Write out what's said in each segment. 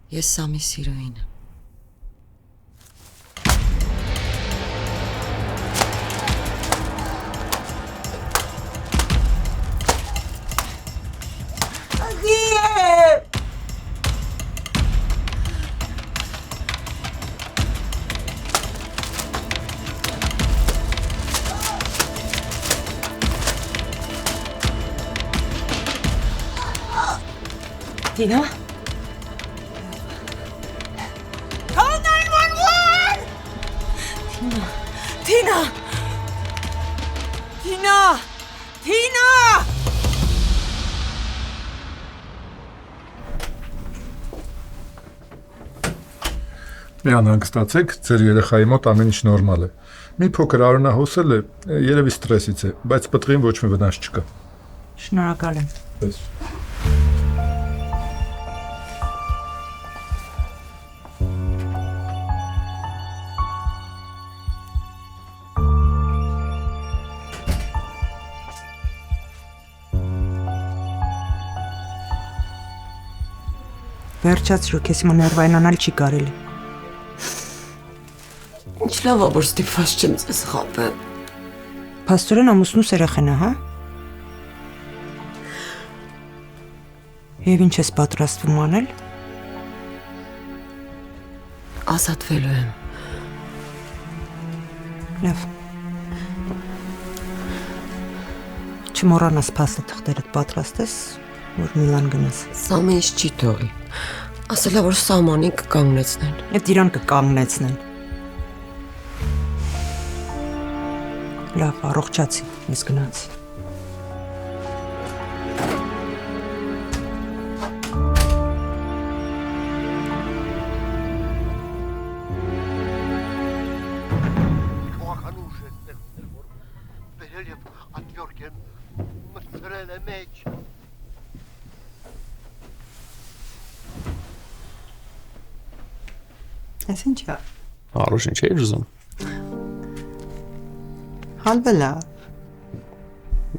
Ես Սամի սիրուհին։ Tina? Call 911! Tina! Մի անհանգստացեք, ձեր երեխայի մոտ ամեն ինչ նորմալ է։ Մի փոքր արյունահոսել է, երևի ստրեսից է, բայց պտղին ոչ մի վնաս չկա։ Շնորհակալ եմ։ Պես։ Վերջացրու, քեզ հիմա ներվայնանալ չի կարելի։ Ինչ լավ է, որ ստիպված չեմ ձեզ խաբել։ Փաստորեն ամուսնուս երեխան է, հա? Եվ ինչ ես պատրաստվում անել։ Ազատվելու եմ։ Լավ։ Չմոռանաս փաստը թղթերդ պատրաստես, որ Միլան գնաս։ Սամը ինձ չի թողի։ Ասել է, որ սահմանին կկանգնեցնեն։ Այդ իրան կկանգնեցնեն։ Լավ, առողջացի, ես գնացի։ Ես ինչ է։ Առուշ ինչ է ուզում։ Հալվելա։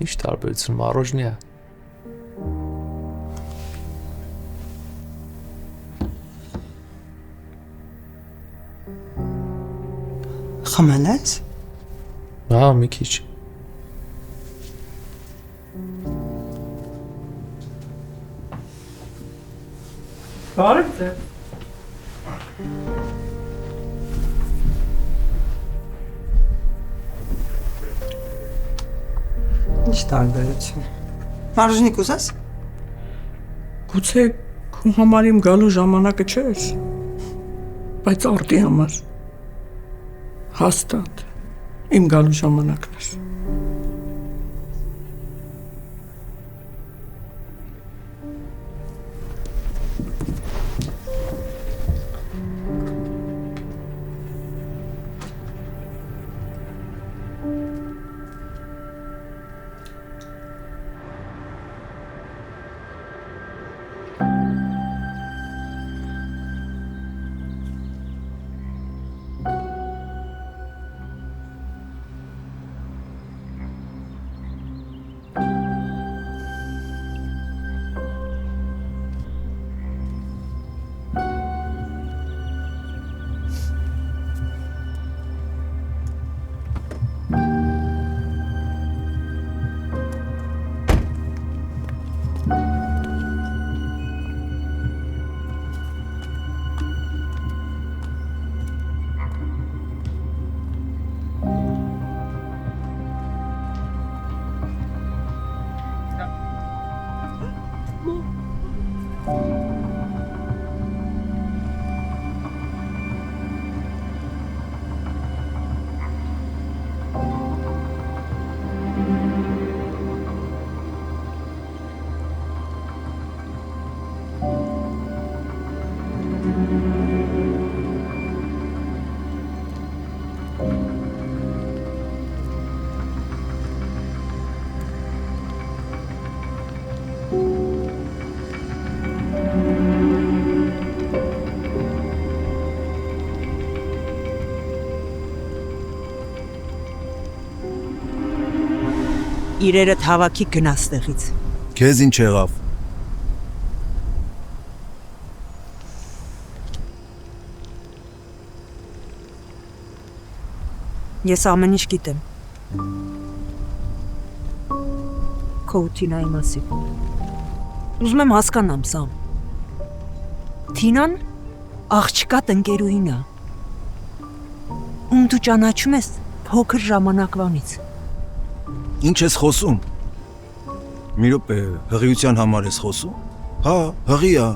Ինչ տարբերություն առոժնի է։ Խմել ես։ Հա, մի քիչ։ Բարև ձեզ։ Ինչ տարբերություն։ Մարժնիկ ուզես։ Գուցե քո համար իմ գալու ժամանակը չէր, բայց արտի համար հաստատ իմ գալու ժամանակն էր։ Իրերդ հավաքի գնաս տեղից։ Քեզ ինչ եղավ։ Ես ամեն ինչ գիտեմ։ Քո ու Թինայի մասին։ Ուզում եմ հասկանամ, Սամ։ Թինան աղջկա տնկերուհին է։ Ում դու ճանաչում ես փոքր ժամանակվանից։ Ինչ ես խոսում։ Մի րոպե, հղիության համար ես խոսում։ Հա, հղի է,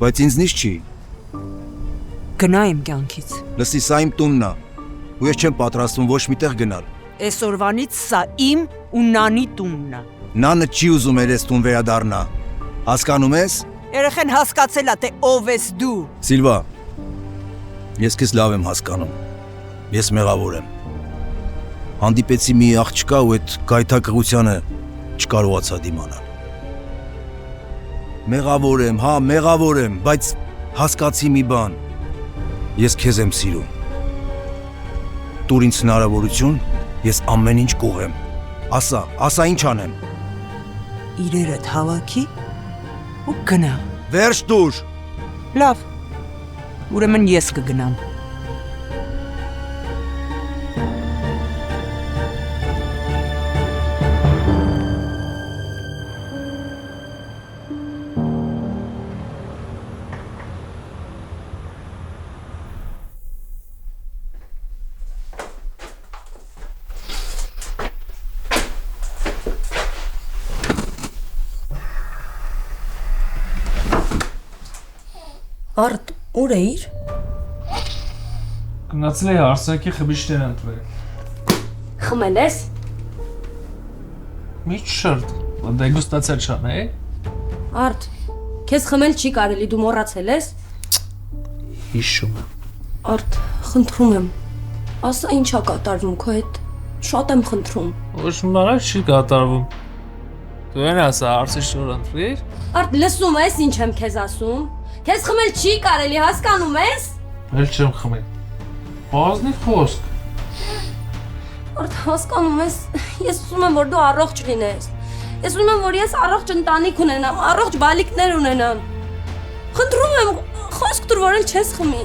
բայց ինձնից չի։ Գնա իմ կյանքից։ Լսի, սա իմ տունն է, ու ես չեմ պատրաստվում ոչ միտեղ գնալ։ Այսօրվանից սա իմ ու Նանի տունն է։ Նանը չի ուզում երես տուն վերադառնա։ Հասկանում ես։ Երեխեն հասկացել է, թե ով ես դու։ Սիլվա, ես քեզ լավ եմ հասկանում։ Ես մեղավոր եմ։ Հանդիպեցի մի աղջկա ու այդ գայթակղությանը չկարողացա դիմանալ։ Մեղավոր եմ, հա, մեղավոր եմ, բայց հասկացի մի բան։ Ես քեզ եմ սիրում։ Տուր ինձ հնարավորություն, ես ամեն ինչ կուղեմ։ Ասա ինչ անեմ։ Իրերդ հավաքի ու գնա։ Վերջ տուր։ Լավ։ Ուրեմն ես կգնամ։ Արդ, ուր էիր։ Գնացել էի Արսակի խմիչքներ ընտրել։ Խմել ես։ Մի շրտ, դեգուստացիա չանեի։ Արդ, քեզ խմել չի կարելի, դու մոռացել ես։ Հիշում եմ։ Արդ, խնդրում եմ։ Ասա ինչա կատարվում քո հետ։ Շատ եմ խնդրում։ Ոչ մարդ չի կատարվում։ Դու են ասա Արսի շոր ընտրիր։ Արդ, լսում ես ինչ եմ քեզ ասում։ Քեզ խմել չի կարելի, հասկանում ես։ Էլ չեմ խմել։ Բազնի խոսք։ Արդ, հասկանում ես, ես ուզում եմ, որ դու առողջ լինես։ Ես ուզում եմ, որ ես առողջ ընտանիք ունենամ, առողջ բալիկներ ունենամ։ Խնդրում եմ, խոսք տուր, որ էլ չես խմի։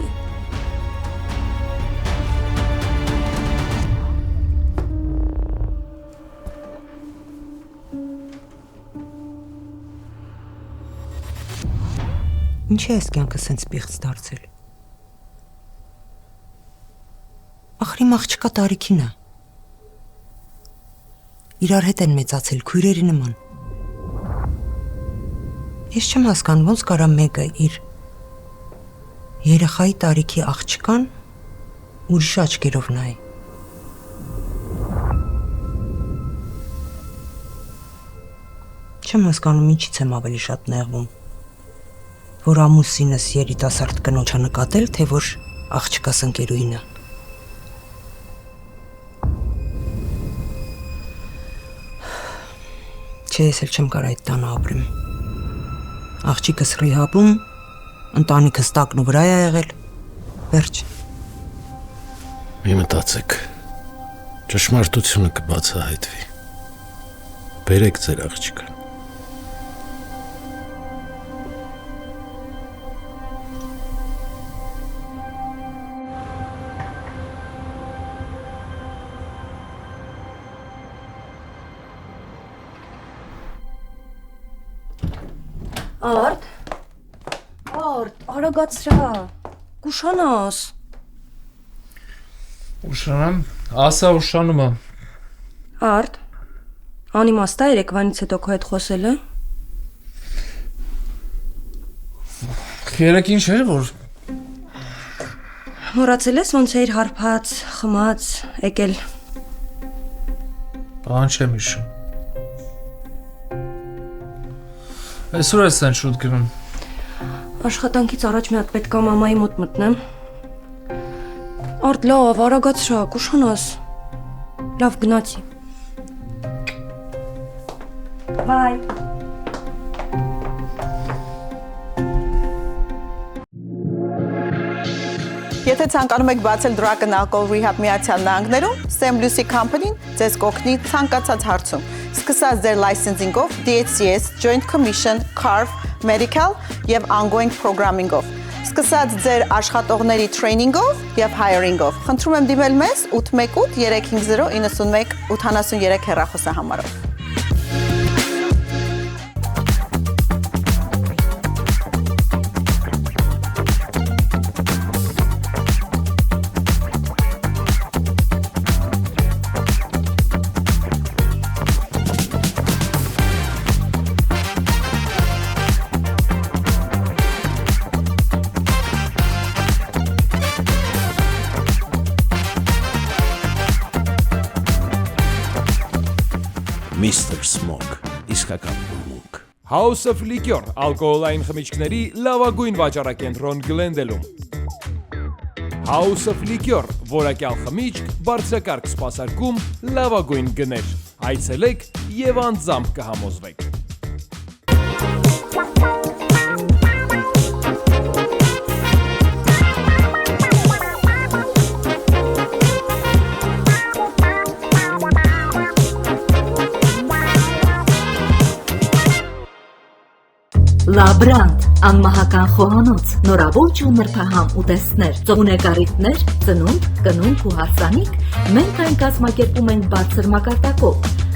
Ինչ է այս կյանքը սենց պիղծ դարձել։ Ախր իմ աղջկա տարիքին է։ Իրար հետ են մեծացել քույրերի նման։ Ես չեմ հասկանում ոնց կարա մեկը իր երեխայի տարիքի աղջկան ուրիշ աչքերով նայի։ Չեմ հասկանում ինչից եմ ավելի շատ նեղվում։ Որ ամուսինս երիտասարդ կնոջ նկատել, թե որ աղջկաս ընկերուհին է։ Չէ, ես էլ չեմ կարող այդ տանը ապրեմ։ Աղջիկս ռիհաբում, ընտանիքս տակն ու վրա է եղել։ Վերջ։ Մի մտածեք, ճշմարտությունը կբացահայտվի։ Բերեք ձեր աղջիկը։ Արդ, արագացրա, կուշանաս։ Ուշանամ, ասա ուշանում եմ։ Արդ, անիմաստ է երեկվանից հետո քո հետ խոսելը։ Երեք ինչ էր, որ Մոռացել ես ոնց էիր հարբած, խմած, եկել։ Բան չեմ հիշում։ Այսօր ես են շուտ գնում։ Աշխատանքից առաջ մի հատ պետք է մամայի մոտ մտնեմ։ Արդ լավ, արագացրա, կուշանաս։ Լավ, գնացի։ Բայ։ Եթե ցանկանում եք բացել Drug and Alcohol Rehab Միացյալ Նահանգներում, Sam Lucy Company-ն ձեզ կօգնի ցանկացած հարցում։ Սկսած ձեր լայսենսինգով, DHCS, Joint Commission, CARF, Medical եւ Ongoing Programming-ով։ Սկսած ձեր աշխատողների տրեյնինգով եւ հայրինգով։ Խնդրում եմ դիմել մեզ 818 350 91 83 հեռախոսահամարով։ Mr. Smoke, իսկական բուրմունք։ House of Liquor, ալկոհոլային խմիչքների լավագույն վաճառակենտրոն Գլենդելում։ House of Liquor, որակյալ խմիչք, բարձրակարգ սպասարկում, լավագույն գներ։ Այցելեք եւ անձամբ կհամոզվեք։ Լաբրանտ, անմահական խոհանոց, նորաբոյջ ու նրբահամ ուտեստներ, ծողունեկարիթներ, ծնունդ, կնունդ ու հարսանիք, մենք այն կազմակերպում ենք բարձր մակարդակով։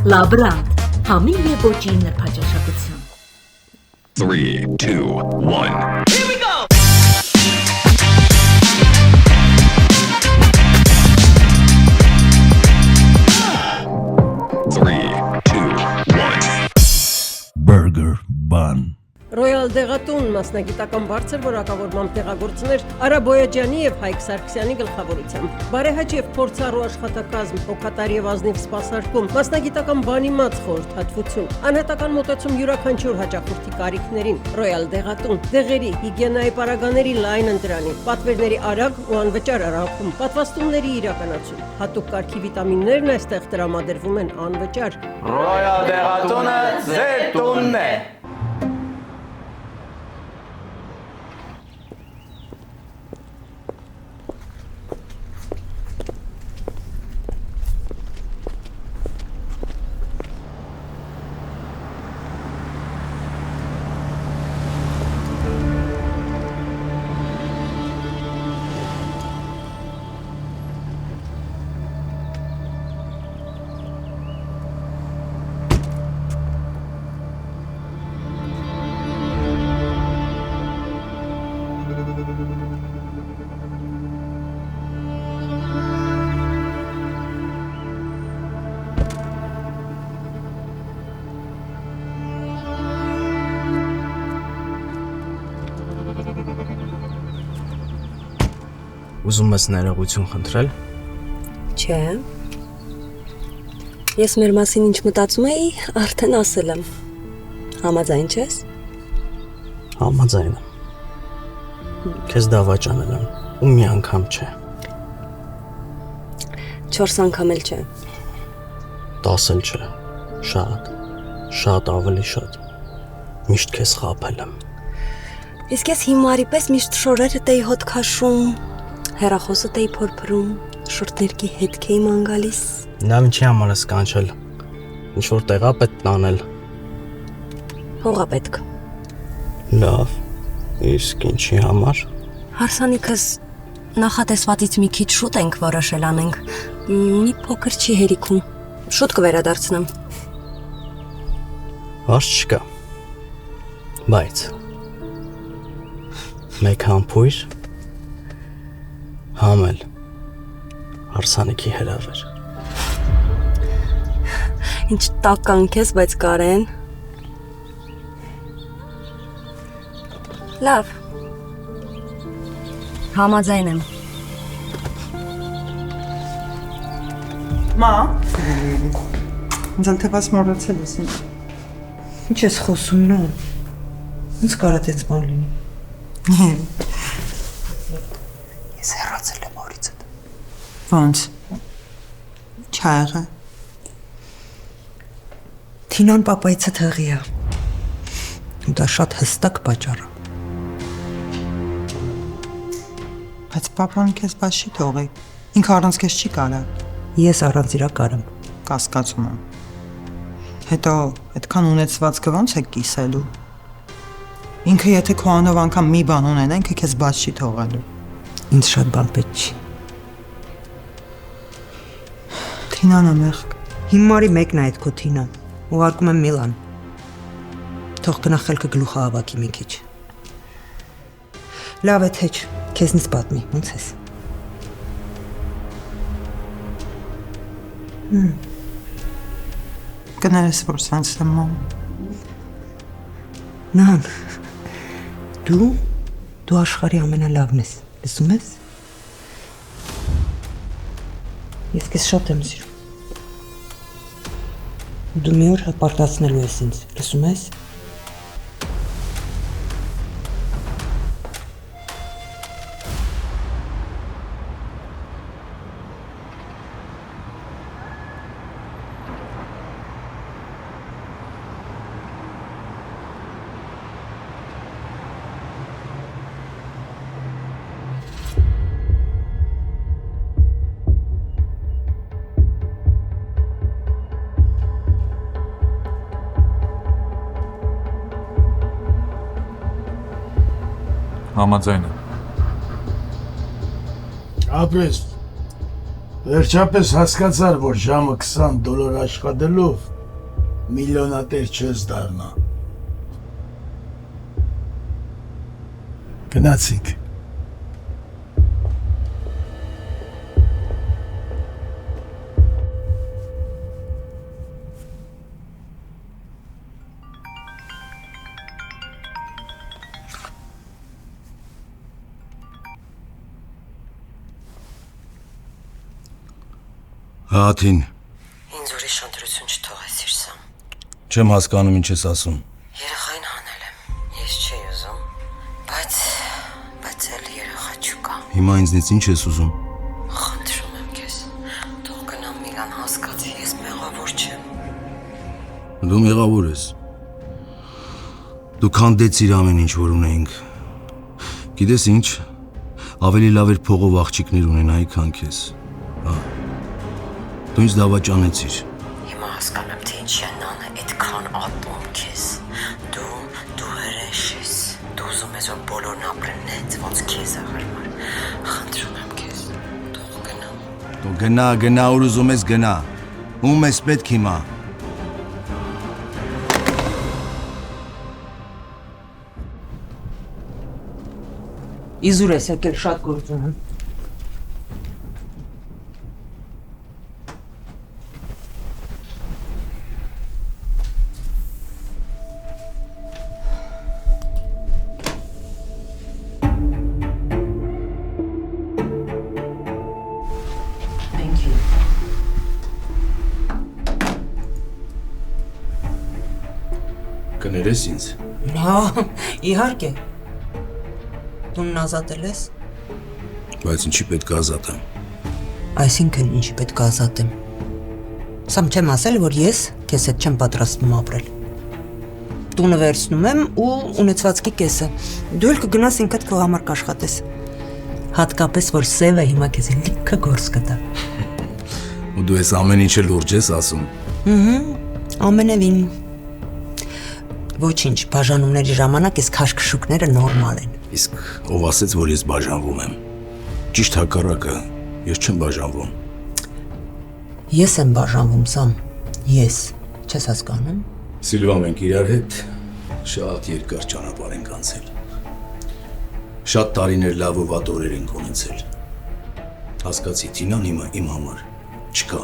Լաբրանտ, համի և ոճի նրբաճաշակություն։ 3, 2, 1 Here we go! Burger Bun Ռոյալ դեղատուն մասնագիտական բարձր որակավորմամբ դեղագործներ Արա Բոյաջյանի եւ Հայկ Սարգսյանի գլխավորությամբ։ Բարեհաճ եւ փորձառու աշխատակազմ, հոգատար եւ ազնիվ սպասարկում, մասնագիտական բանիմաց խորհրդատվություն, անհատական մոտեցում յուրաքանչյուր հաճախորդի կարիքներին։ Ռոյալ դեղատուն, դեղերի, հիգիենայի պարագաների լայն ընտրանի, պատվերների արագ ու անվճար առաքում, պատվաստումների իրականացում, հատուկ կարգի վիտամիններն այստեղ տրամադրվում են անվճար։ Ռոյալ դեղատունը ձեր տունն է։ Ուզում ես ներողություն խնդրել։ Չէ։ Ես մեր մասին ինչ մտածում էի, արդեն ասել եմ։ Համաձայն չես։ Համաձայն եմ։ Քեզ դավաճանել եմ, ու մի անգամ չէ։ 4 անգամ էլ չէ։ 10 էլ չէ։ Շատ ավելի շատ։ Միշտ քեզ խաբել եմ։ Իսկ ես հիմարի պես միշտ շորերը տեի հոտ քաշում, հեռախոսը տեի փորփրում, շորտներքի հետք էի ման գալիս։ Լավ ինչի համար ես կանչել։ Ինչ որ տեղա պետք տանել։ Փողա պետք։ Լավ։ Իսկ ինչի համար։ Հարսանիքս նախատեսվածից մի քիչ շուտ ենք որոշել անենք։ Մի փոքր չի հերիքում։ Շուտ կվերադարձնեմ։ Հարց չկա։ Բայց մեկ համբույր համել հարսանիքի հրավեր։ Ինչ տականք ես, բայց Կարեն։ Լավ։ Համաձայն եմ։ Մա։ Ինձ անթեված մոռացել ես ինձ։ Ինչ ես խոսում նո։ Ինձ կարա տենց բան լինի։ Ես հեռացել եմ օրիցդ։ Ոնց։ Չայղը։ Թինան պապայիցը թղի է։ Դա շատ հստակ պատճառ է։ Բայց պապան քեզ բաց չի թողի։ Ինքը առանց քեզ չի կարա։ Ես առանց իրա կարամ։ Կասկածում եմ։ Հետո այդքան ունեցվածքը ոնց է կիսելու։ Ինքը եթե քո անով անգամ մի բան ունենա, ինքը քեզ բաց չի թողալու։ Ինձ շատ բան պետք չի։ Թինան է մեղք։ Հիմարի մեկն է այդ քո Թինան։ Ուղարկում եմ Միլան։ Թող գնա խելքը գլուխը հավաքի մի քիչ։ Լավ է թեչ, քեզնից պատմի, ո՞նց ես։ Կներես, որ սենց եմ մամ։ Նան, դու աշխարհի ամենալավն ես, լսում ես։ Ես քեզ շատ եմ սիրում։ Դու մի օր հպարտացնելու ես ինձ, լսում ես։ Համաձայն եմ։ Ապրես, վերջապես հասկացար, որ ժամը $20 աշխատելով միլիոնատեր չես դառնա։ Գնացինք։ Հաթին։ Ինձ ուրիշ ընտրություն չթողես Սիրսամ։ Չեմ հասկանում ինչ ես ասում։ Երեխային հանել եմ, ես չի ուզում, բայց էլ երեխա չկա։ Հիմա ինձնից ինչ ես ուզում։ Խնդրում եմ քեզ, թող գնամ Միլան հասկացի, ես մեղավոր չեմ։ Դու մեղավոր ես։ Դու քանդեցիր ամեն ինչ, որ ունեինք։ Գիտես ինչ, ավելի լավ էր փողով աղջիկներ ունենայի, քան քեզ։ Դու ինձ դավաճանեցիր։ Հիմա հասկանում եմ, թե ինչ է նանը այդքան ատում քեզ։ Դու հրեշ ես։ Դու ուզում ես, որ բոլորն ապրեն նենց, ոնց քեզ է հարմար։ Խնդրում եմ քեզ, թող գնամ։ Դու գնա, ուր ուզում ես գնա։ Ում ես պետք հիմա։ Իզուր ես եկել, շատ գործ ունեմ։ Կներես ինձ։ Հա, իհարկե։ Դու ազատել ես։ Բայց ինչի պետք է ազատեմ։ Այսինքն ինչի պետք է ազատեմ։ Սամ չեմ ասել, որ ես քեզ հետ չեմ պատրաստվում ապրել։ Տունը վերցնում եմ ու ունեցվածքի կեսը։ Դու էլ կգնաս ինքդ քո համար կաշխատես։ Հատկապես որ Սևը հիմա քեզ լիքը գործ կտա։ Ու դու ես ամեն ինչը լուրջ ես ասում։ Ամենևին։ Ոչինչ, բաժանումների ժամանակ այս քաշքշուկները նորմալ են։ Իսկ ով ասեց, որ ես բաժանվում եմ։ Ճիշտ հակառակը, ես չեմ բաժանվում։ Ես եմ բաժանվում, Սամ։ Ես, չես հասկանում։ Սիլվա, մենք իրար հետ շատ երկար ճանապարհ ենք անցել։ Շատ տարիներ լավ ու վատ օրեր ենք ունեցել։ Հասկացի, Թինան հիմա իմ համար չկա։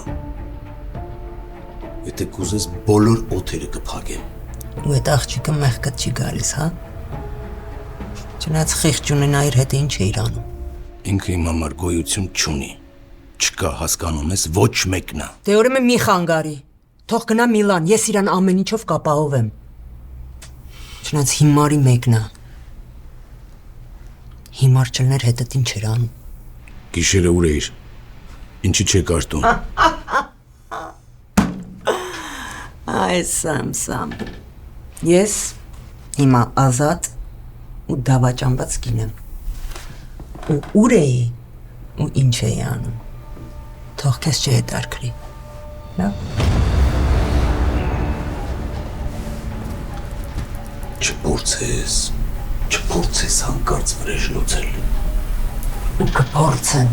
Եթե կուզես բոլոր օթերը կփակեմ։ Ու այդ աղջիկը մեղքդ չի գալիս, հա։ Չնայած խիղճ ունենա իր հետ ինչ է իրանում։ Ինքը իմ համար գոյություն չունի։ Չկա, հասկանում ես, ոչ մեկնա։ Դե ուրեմն մի խանգարի։ Թող գնա Միլան, ես իրան ամեն ինչով կապահովեմ։ Չնայած հիմարի մեկնա։ Հիմար չլներ հետդ ինչ էր անում։ Գիշերը ուր էիր։ Ինչի չեք արտում։ Այ Սամ։ Ես հիմա ազատ ու դավաճանված կին եմ։ Ու ուր էի ու ինչ էի անում։ Թող քեզ չհետաքրքրի։ Լավ։ Չփորձես։ կփորձես հանկարծ վրեժ լուծել։ Կփորձեմ։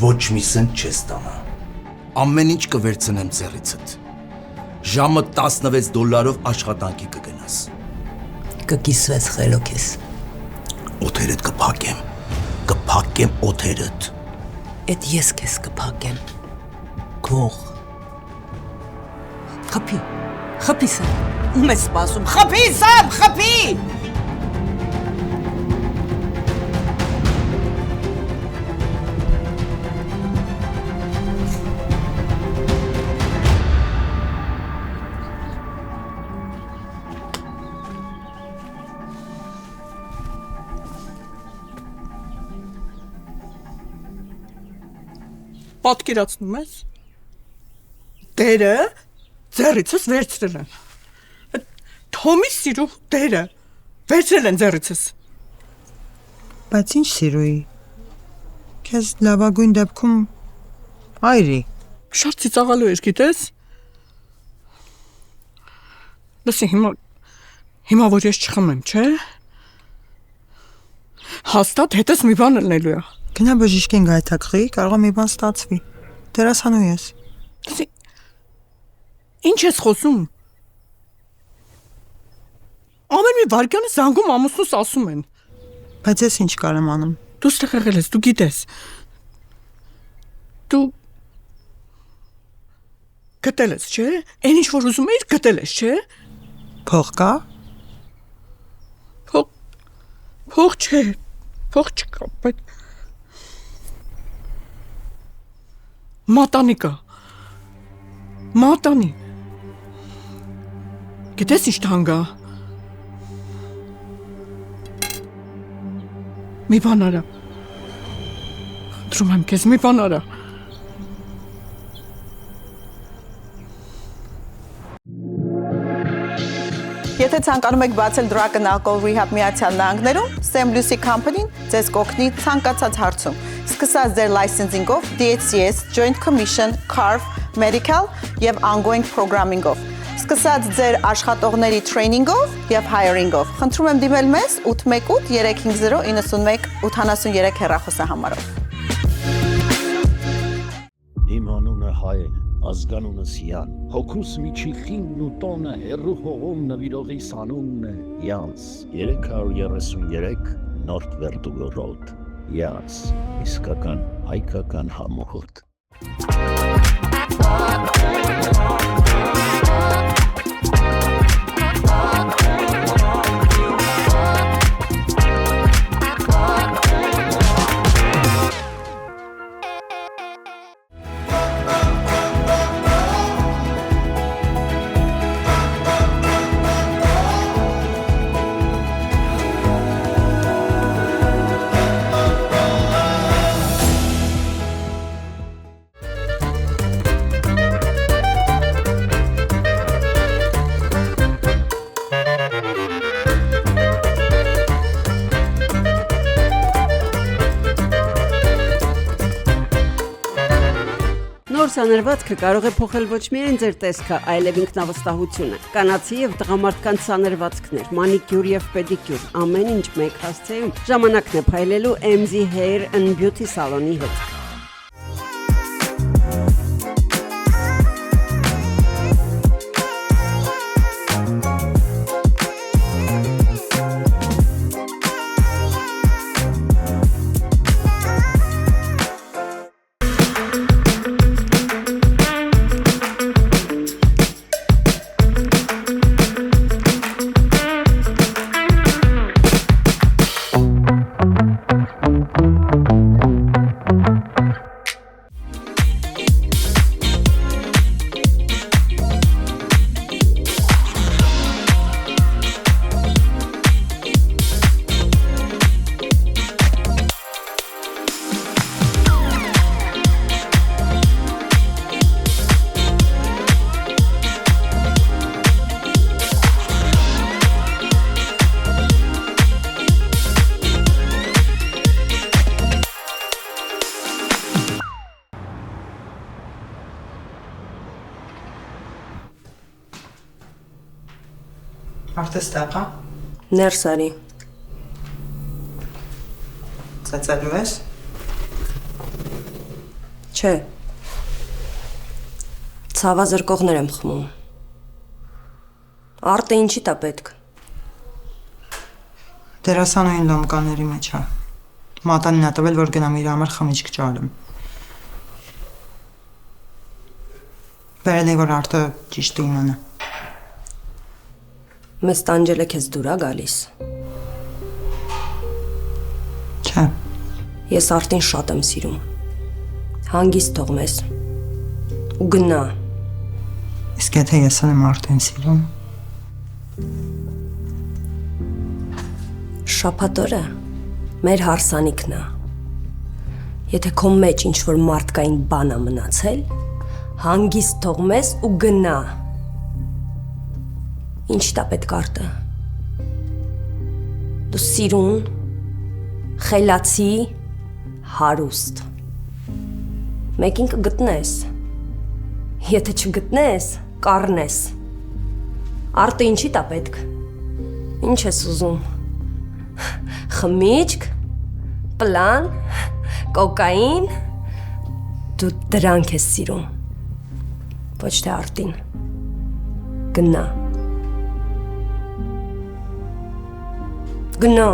Ոչ մի սենտ չես տանա։ Ամեն ինչ կվերցնեմ ձեռիցդ։ Ժամը $16 աշխատանքի կգնաս։ Կկիսվես խելոք ես։ Օթերդ կփակեմ։ Կփակեմ օթերդ։ Էդ ես քեզ կփակեմ։ Գող։ Խփի։ Խփի սա։ Ում ես սպասում։ Խփի սամ, խփի։ Պատկերացնում ես։ Դերը ձեռիցս վերցրել են։ Թոմի սիրու դերը վերցրել են ձեռիցս։ Բայց ինչ սիրուի։ Քեզ լավագույն դեպքում այրի։ Շատ ծիծաղալու ես, գիտես։ Լսի, հիմա որ ես չխմեմ, չէ։ Հաստատ հետս մի բան ելնելու է։ Գնա բժիշկին գայթակղի, կարող է մի բան ստացվի։ Դերասանու ես։ Ինչ ես խոսում։ Ամեն մի վարկյանը զանգում ամուսնուս ասում են։ Բայց ես ինչ կարեմ անում։ Դու ստեղ եղել ես, դու գիտես։ Դու գտել ես, չէ։ Այն ինչ որ ուզում էիր, գտել ես, չէ։ Փող կա։ Փող չէ։ Փող չկա, բայց մատանի կա։ Մատանի։ Գիտես ինչ թանկ է։ Մի բան արա։ Խնդրում եմ քեզ, մի բան արա։ Եթե ցանկանում եք բացել Drug and Alcohol Rehab Միացյալ Նահանգներում, St. Lucie Company-ն ձեզ կօգնի ցանկացած հարցում։ Սկսած ձեր լայսենսինգով, DHCS, Joint Commission, CARF, Medical եւ ongoing programming-ով։ Սկսած ձեր աշխատողների training-ով եւ hiring-ով։ Խնդրում եմ դիմել մեզ 818 350 91 83 հեռախոսահամարով։ Իմ անունը Հայ է, ազգանունս Յան։ Հոգուս միջի խինն ու տոնը հերու հողում նվիրողի սանունն է Յանս 333 North Verdugo Road։ Յանս, իսկական հայկական համոհոտ։ Սանրվածքը կարող է փոխել ոչ միայն ձեր տեսքը, այլև ինքնավստահությունը։ Կանացի եւ տղամարդկանց սանրվածքներ, մանիկյուր եւ պեդիկյուր, ամեն ինչ մեկ հասցեում։ Ժամանակն է փայլելու MZ Hair and Beauty սալոնի հետ։ Արդեն ստեղա։ Ներս արի։ Ծեծելու ես։ Չէ։ Ցավազրկողներ եմ խմում։ Արտը ինչի տա պետք։ Դերասանուհին լոմկաների մեջ է։ Մատանին ա տվել, որ գնամ իր համար խմիչք ճարեմ։ Վերել է, որ արդը ճիշտ իմանա։ Մեզ տանջելը քեզ դուր ա գալիս։ Չէ։ Ես արտին շատ եմ սիրում։ Հանգիստ թող մեզ։ Ու գնա։ Իսկ եթե ես եմ արդեն սիրում։ Շաբաթօրը մեր հարսանիքն է։ Եթե քո մեջ ինչ-որ մարդկային բան ա մնացել, հանգիստ թող մեզ ու գնա։ Ինչ տա պետք արտը։ Դու սիրուն, խելացի, հարուստ։ Մեկին կգտնես։ Եթե չգտնես, կառնես։ Արտը ինչի տա պետք։ Ինչ ես ուզում։ Խմիչք, պլան, կոկային, դու դրանք ես սիրում, ոչ թե արտին, գնա, գնա,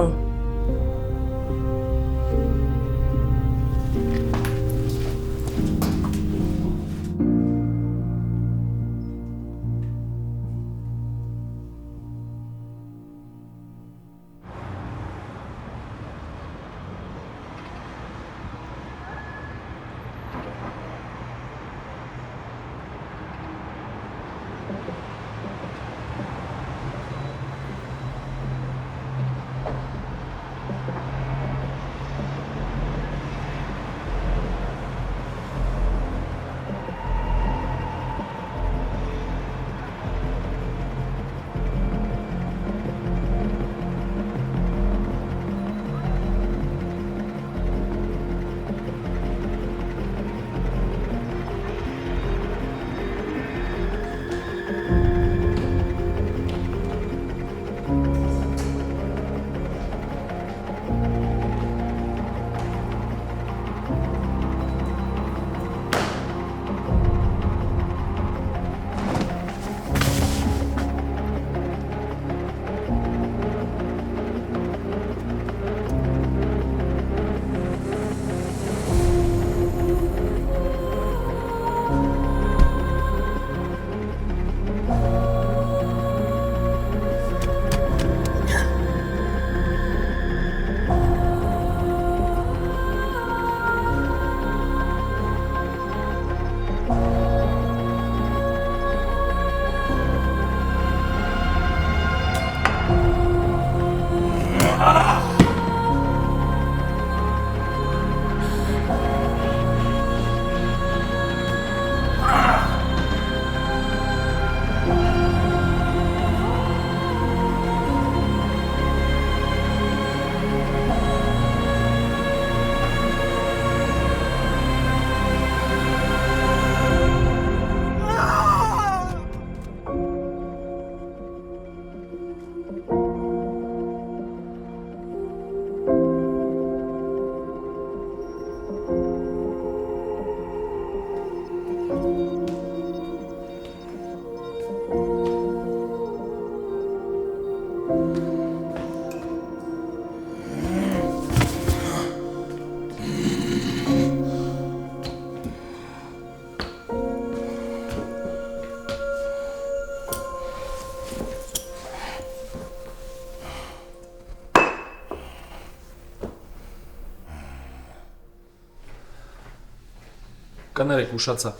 Կներեք, ուշացա։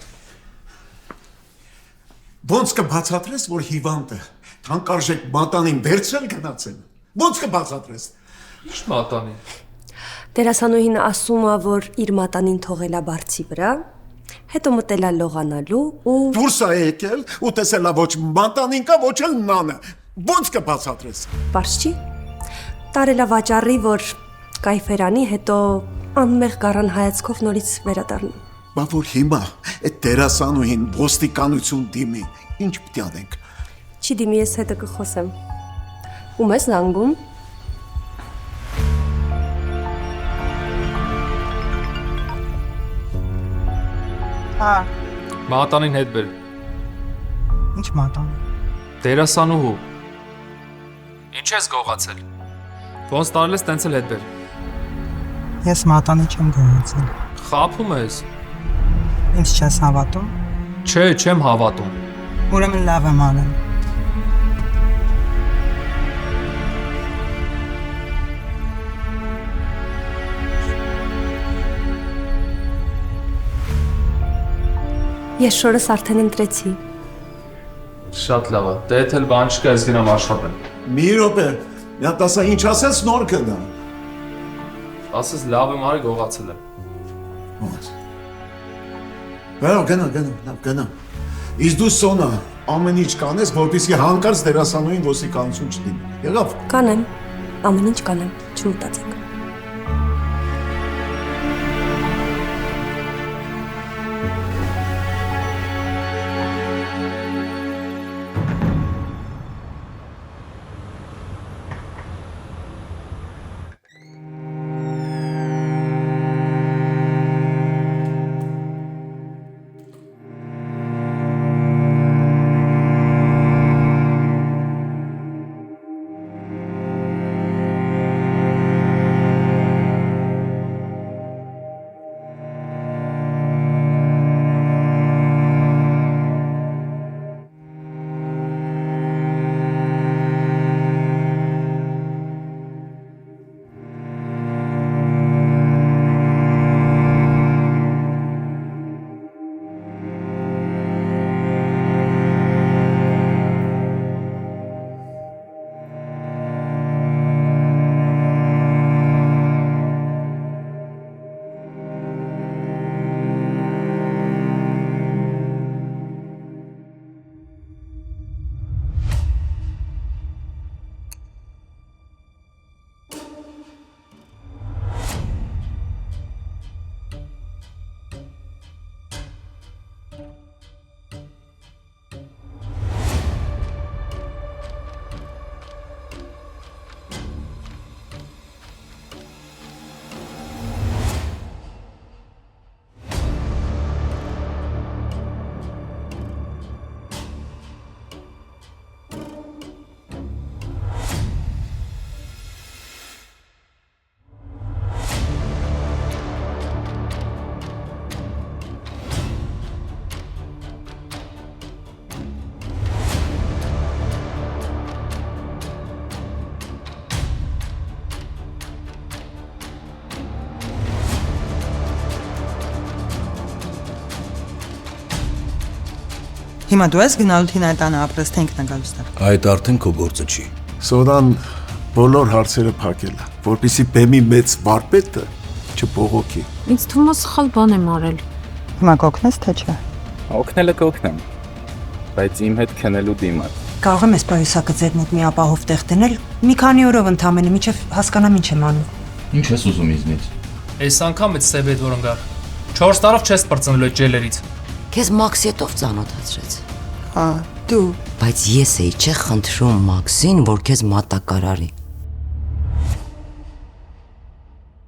Ոնց կբացատրես, որ հիվանդը թանկարժեք մատանին վերցրել գնացել։ Ոնց կբացատրես։ Ինչ մատանին։ Դերասանուհին ասում է, որ իր մատանին թողել է բարձի վրա, հետո մտել է լողանալու ու դուրս է եկել ու տեսել է ոչ մատանին կա, ոչ էլ նանը։ Ոնց կբացատրես։ Պարզ չի։ Տարել է վաճառի, որ կայֆերանի, հետո անմեղ գառան հայացքով նորից վերադառնում։ Բա որ հիմա այդ դերասանուհին ոստիկանություն դիմի, ինչ պիտի անենք։ Չի դիմի, ես հետը կխոսեմ։ Ում ես զանգում։ Հա, Մատանին հետ բեր։ ինչ մատան։ Դերասանուհու։ Ինչ ես գողացել։ Ոնց տարել ես տենց էլ հետ բեր։ Ես մատանի չեմ գնացել։ Խափում ես։ Ինձ չես հավատում։ Չէ, չեմ հավատում։ Ուրեմն լավ եմ արել։ Ես շորս արդեն ընտրեցի։ Շատ լավ է։ Դե էլ բան չկա, ես գնամ աշխատեմ։ Մի րոպե, նա տասա ինչ ասես նոր կգա։ Ասես լավ եմ արի գողացել եմ։ Գնա։ Իսկ դու Սոնա, ամեն ինչ կանես, որպեսզի հանկարծ դերասանուհին ոստիկանություն չդիմի։ Եղավ։ Կանեմ, ամեն ինչ կանեմ, չմտածեք։ Հիմա դու ես գնալու Թինայտանը ապրես, թե ինքն է գալուց դեռ։ Այդ արդեն քո գործը չի։ Սոնան բոլոր հարցերը փակել է, որպեսզի բեմի մեծ վարպետը չբողոքի։ Ինձ թվում է սխալ բան եմ արել։ Հիմա կօգնես թե չէ։ Օգնելը կօգնեմ, բայց իմ հետ քնելու դիմաց։ Կարող եմ այս պայուսակը ձեր մոտ մի ապահով տեղ դնել, մի քանի օրով ընդամենը, մինչև հասկանամ ինչ եմ անում։ Ինչ ես ուզում ինձնից։ Այս անգամ այդ սեբեդ որն գար։ 4 տարով չես բրծնելու այդ ջելերից։ Քեզ Մաքսիետով ծանոթացրեց։ Հա, դու։ Բայց ես էի չէ խնդրում Մաքսին, որ քեզ մատակարարի։